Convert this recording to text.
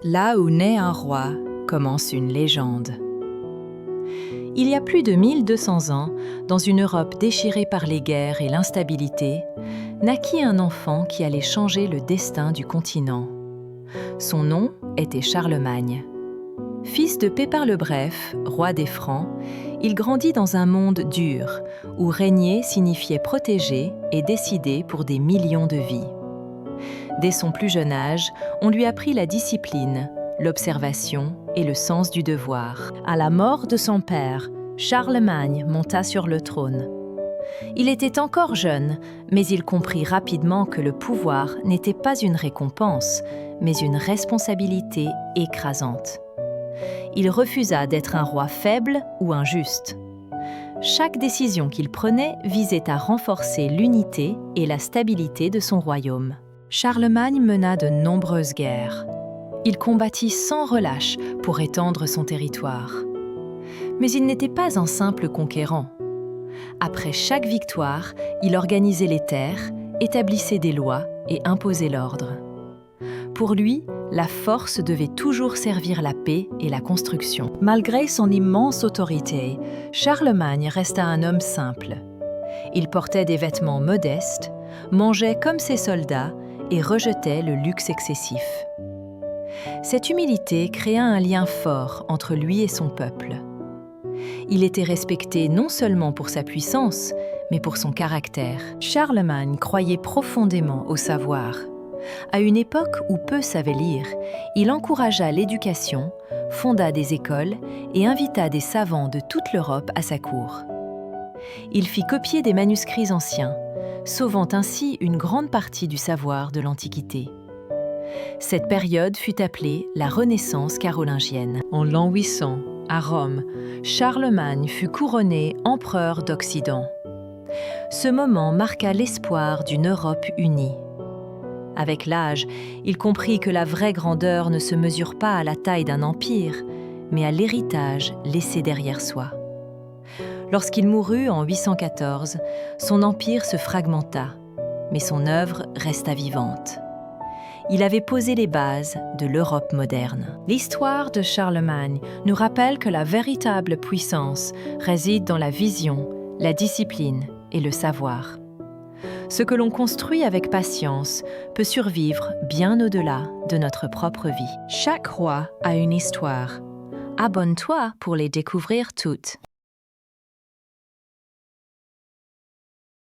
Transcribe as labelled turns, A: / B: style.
A: Là où naît un roi, commence une légende. Il y a plus de 1200 ans, dans une Europe déchirée par les guerres et l'instabilité, naquit un enfant qui allait changer le destin du continent. Son nom était Charlemagne. Fils de Pépin le Bref, roi des Francs, il grandit dans un monde dur, où régner signifiait protéger et décider pour des millions de vies. Dès son plus jeune âge, on lui apprit la discipline, l'observation et le sens du devoir. À la mort de son père, Charlemagne monta sur le trône. Il était encore jeune, mais il comprit rapidement que le pouvoir n'était pas une récompense, mais une responsabilité écrasante. Il refusa d'être un roi faible ou injuste. Chaque décision qu'il prenait visait à renforcer l'unité et la stabilité de son royaume. Charlemagne mena de nombreuses guerres. Il combattit sans relâche pour étendre son territoire. Mais il n'était pas un simple conquérant. Après chaque victoire, il organisait les terres, établissait des lois et imposait l'ordre. Pour lui, la force devait toujours servir la paix et la construction. Malgré son immense autorité, Charlemagne resta un homme simple. Il portait des vêtements modestes, mangeait comme ses soldats et rejetait le luxe excessif. Cette humilité créa un lien fort entre lui et son peuple. Il était respecté non seulement pour sa puissance, mais pour son caractère. Charlemagne croyait profondément au savoir. À une époque où peu savaient lire, il encouragea l'éducation, fonda des écoles et invita des savants de toute l'Europe à sa cour. Il fit copier des manuscrits anciens, sauvant ainsi une grande partie du savoir de l'Antiquité. Cette période fut appelée la Renaissance carolingienne. En l'an 800, à Rome, Charlemagne fut couronné empereur d'Occident. Ce moment marqua l'espoir d'une Europe unie. Avec l'âge, il comprit que la vraie grandeur ne se mesure pas à la taille d'un empire, mais à l'héritage laissé derrière soi. Lorsqu'il mourut en 814, son empire se fragmenta, mais son œuvre resta vivante. Il avait posé les bases de l'Europe moderne. L'histoire de Charlemagne nous rappelle que la véritable puissance réside dans la vision, la discipline et le savoir. Ce que l'on construit avec patience peut survivre bien au-delà de notre propre vie. Chaque roi a une histoire. Abonne-toi pour les découvrir toutes.